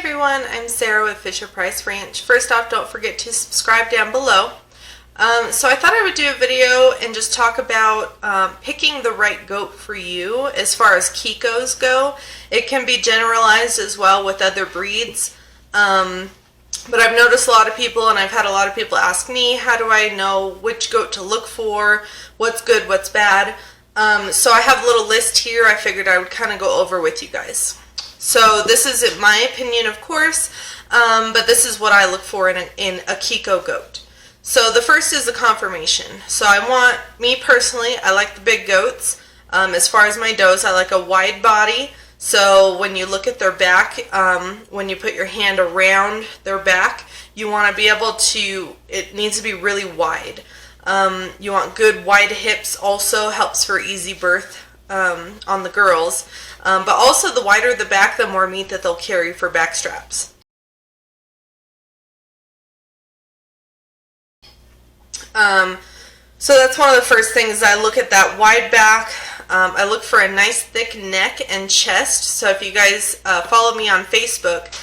everyone, I'm Sarah with Fisher-Price Ranch. First off, don't forget to subscribe down below. So I thought I would do a video and just talk about picking the right goat for you as far as Kikos go. It can be generalized as well with other breeds. But I've noticed a lot of people, and I've had a lot of people ask me, how do I know which goat to look for, what's good, what's bad. So I have a little list here I figured I would kind of go over with you guys. So this is my opinion, of course, but this is what I look for in a Kiko goat. So the first is the conformation. So me personally, I like the big goats. As far as my does, I like a wide body. So when you look at their back, when you put your hand around their back, you want to be able to, it needs to be really wide. You want good wide hips, also helps for easy birth on the girls. But also the wider the back, the more meat that they'll carry for back straps. So that's one of the first things I look at, that wide back. I look for a nice thick neck and chest. So if you guys follow me on Facebook,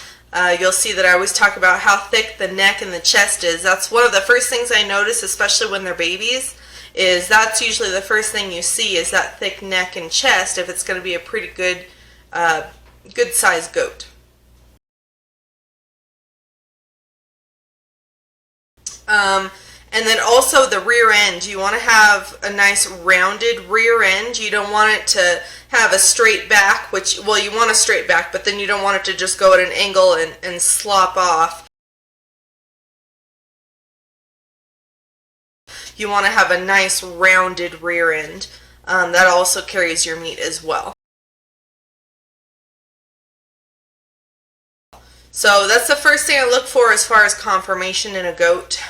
you'll see that I always talk about how thick the neck and the chest is. That's one of the first things I notice, especially when they're babies, is that's usually the first thing you see is that thick neck and chest if it's going to be a pretty good size goat. And then also the rear end. You want to have a nice rounded rear end. You don't want it to have a straight back, which, well, you want a straight back, but then you don't want it to just go at an angle and slop off. You want to have a nice rounded rear end. That also carries your meat as well. So that's the first thing I look for as far as conformation in a goat,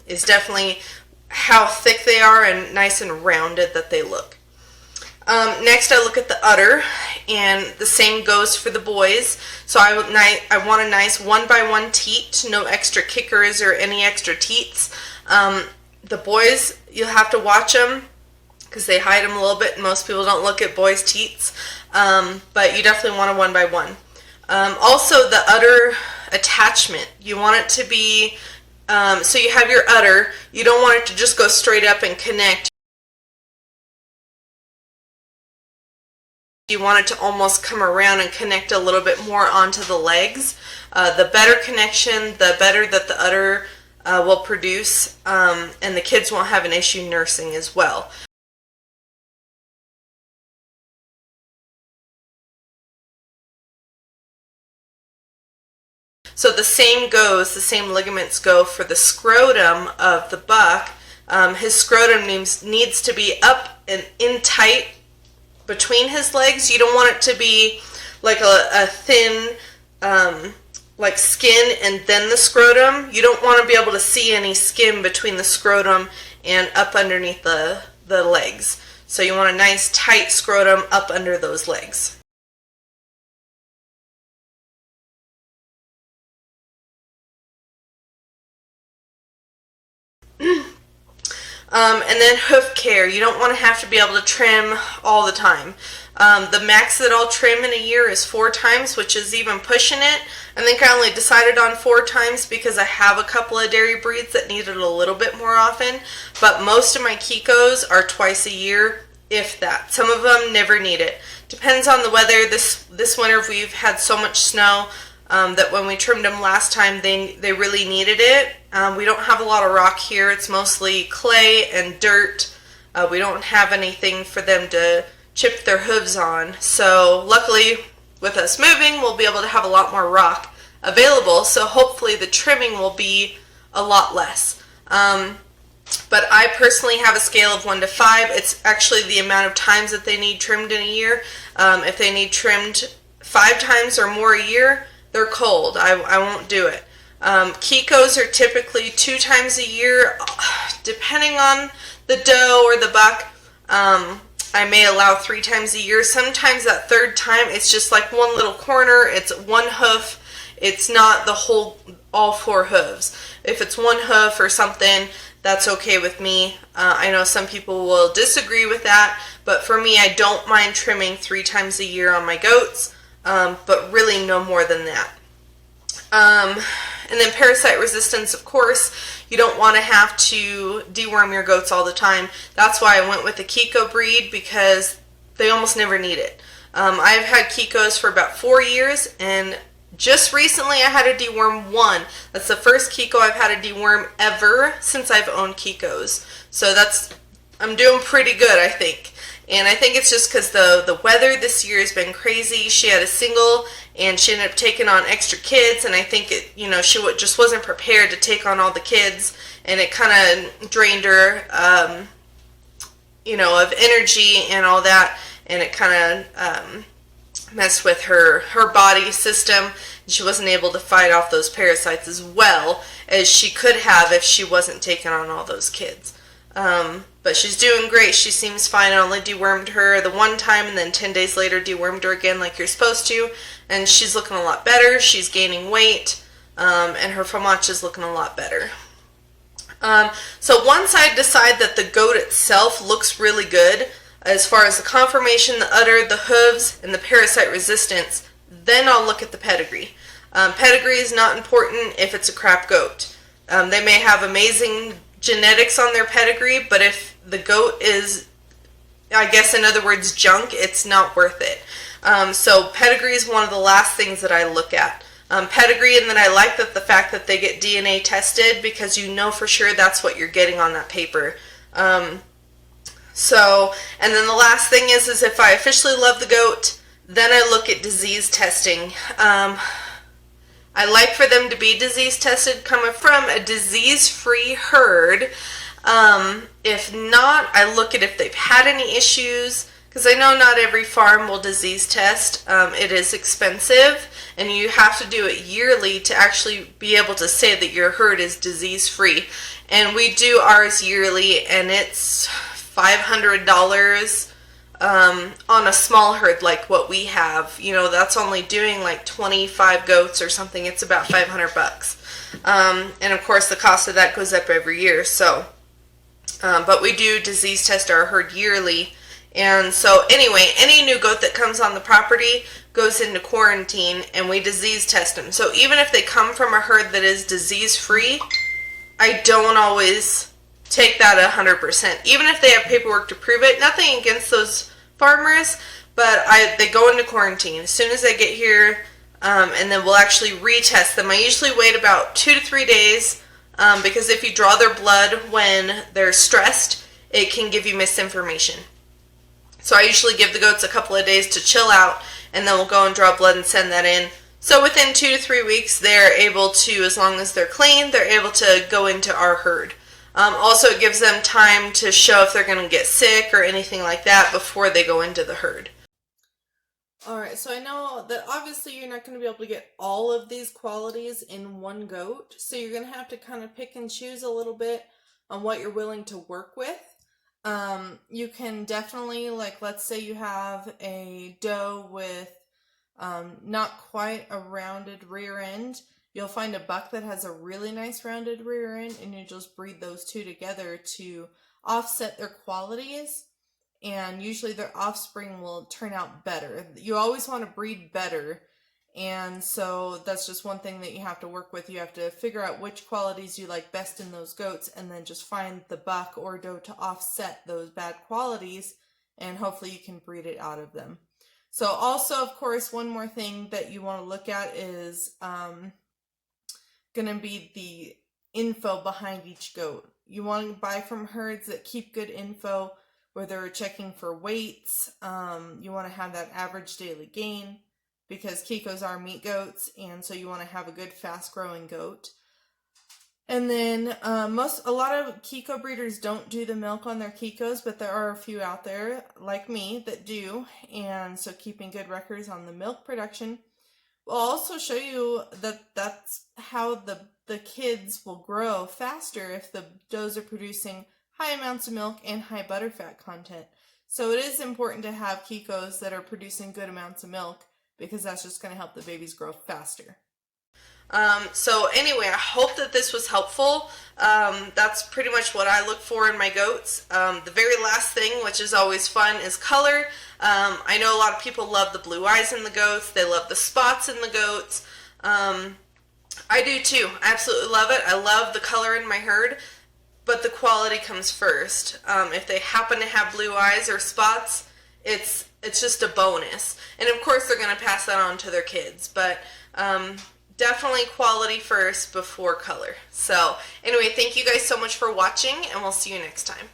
is definitely how thick they are and nice and rounded that they look. Next I look at the udder, and the same goes for the boys. So I want a nice 1x1 teat, no extra kickers or any extra teats. The boys, you'll have to watch them because they hide them a little bit, and most people don't look at boys' teats, but you definitely want a 1x1. Also the udder attachment, you want it to be, so you have your udder, you don't want it to just go straight up and connect. You want it to almost come around and connect a little bit more onto the legs. The better connection, the better that the udder will produce, and the kids won't have an issue nursing as well. So the same ligaments go for the scrotum of the buck. His scrotum needs to be up and in tight between his legs. You don't want it to be like a thin, like skin and then the scrotum. You don't want to be able to see any skin between the scrotum and up underneath the legs. So you want a nice tight scrotum up under those legs. And then hoof care. You don't want to have to be able to trim all the time. The max that I'll trim in a year is 4 times, which is even pushing it. I think I only decided on 4 times because I have a couple of dairy breeds that need it a little bit more often. But most of my Kikos are twice a year, if that. Some of them never need it. Depends on the weather. This winter we've had so much snow that when we trimmed them last time, they really needed it. We don't have a lot of rock here. It's mostly clay and dirt. We don't have anything for them to chip their hooves on. So luckily, with us moving, we'll be able to have a lot more rock available. So hopefully the trimming will be a lot less. But I personally have a scale of 1 to 5. It's actually the amount of times that they need trimmed in a year. If they need trimmed 5 times or more a year, they're cold. I won't do it. Kikos are typically 2 times a year, depending on the doe or the buck. I may allow 3 times a year. Sometimes that 3rd time, it's just like one little corner. It's 1 hoof. It's not all 4 hooves. If it's 1 hoof or something, that's okay with me. I know some people will disagree with that, but for me, I don't mind trimming 3 times a year on my goats, but really no more than that. And then Parasite Resistance, of course, you don't want to have to deworm your goats all the time. That's why I went with the Kiko breed, because they almost never need it. I've had Kikos for about 4 years, and just recently I had to deworm one. That's the first Kiko I've had to deworm ever since I've owned Kikos. So I'm doing pretty good, I think. And I think it's just because the weather this year has been crazy. She had a single, and she ended up taking on extra kids, and I think she just wasn't prepared to take on all the kids, and it kind of drained her, of energy and all that, and it kind of messed with her body system. She wasn't able to fight off those parasites as well as she could have if she wasn't taking on all those kids. But she's doing great. She seems fine. I only dewormed her the one time, and then 10 days later dewormed her again like you're supposed to, and she's looking a lot better. She's gaining weight, and her fromage is looking a lot better. So once I decide that the goat itself looks really good, as far as the conformation, the udder, the hooves, and the parasite resistance, then I'll look at the pedigree. Pedigree is not important if it's a crap goat. They may have amazing genetics on their pedigree, but if the goat is, I guess in other words, junk, it's not worth it. So pedigree is one of the last things that I look at. Pedigree, and then I like the fact that they get DNA tested, because you know for sure that's what you're getting on that paper. And then the last thing is if I officially love the goat, then I look at disease testing. I like for them to be disease tested coming from a disease-free herd. If not, I look at if they've had any issues, because I know not every farm will disease test. It is expensive, and you have to do it yearly to actually be able to say that your herd is disease-free. And we do ours yearly, and it's $500 on a small herd like what we have. That's only doing like 25 goats or something. It's about $500. And of course the cost of that goes up every year. So, but we do disease test our herd yearly. And so anyway, any new goat that comes on the property goes into quarantine, and we disease test them. So even if they come from a herd that is disease free, I don't always take that 100%. Even if they have paperwork to prove it, nothing against those farmers, but they go into quarantine as soon as they get here, and then we'll actually retest them. I usually wait about 2 to 3 days, because if you draw their blood when they're stressed, it can give you misinformation. So I usually give the goats a couple of days to chill out, and then we'll go and draw blood and send that in. So within 2 to 3 weeks, they're able to, as long as they're clean, they're able to go into our herd. Also, it gives them time to show if they're going to get sick or anything like that before they go into the herd. Alright, so I know that obviously you're not going to be able to get all of these qualities in one goat, so you're going to have to kind of pick and choose a little bit on what you're willing to work with. You can definitely, let's say you have a doe with not quite a rounded rear end. You'll find a buck that has a really nice rounded rear end, and you just breed those two together to offset their qualities, and usually their offspring will turn out better. You always want to breed better, and so that's just one thing that you have to work with. You have to figure out which qualities you like best in those goats, and then just find the buck or doe to offset those bad qualities, and hopefully you can breed it out of them. So also, of course, one more thing that you want to look at is going to be the info behind each goat. You want to buy from herds that keep good info, where they're checking for weights. You want to have that average daily gain, because Kikos are meat goats, and so you want to have a good fast growing goat. And then a lot of Kiko breeders don't do the milk on their Kikos, but there are a few out there like me that do, and so keeping good records on the milk production will also show you that that's how the kids will grow faster if the does are producing high amounts of milk and high butterfat content. So it is important to have Kikos that are producing good amounts of milk, because that's just going to help the babies grow faster. So anyway, I hope that this was helpful. That's pretty much what I look for in my goats. The very last thing, which is always fun, is color. I know a lot of people love the blue eyes in the goats. They love the spots in the goats. I do too. I absolutely love it. I love the color in my herd, but the quality comes first. If they happen to have blue eyes or spots, it's just a bonus. And of course they're going to pass that on to their kids, but definitely quality first before color. So anyway, thank you guys so much for watching, and we'll see you next time.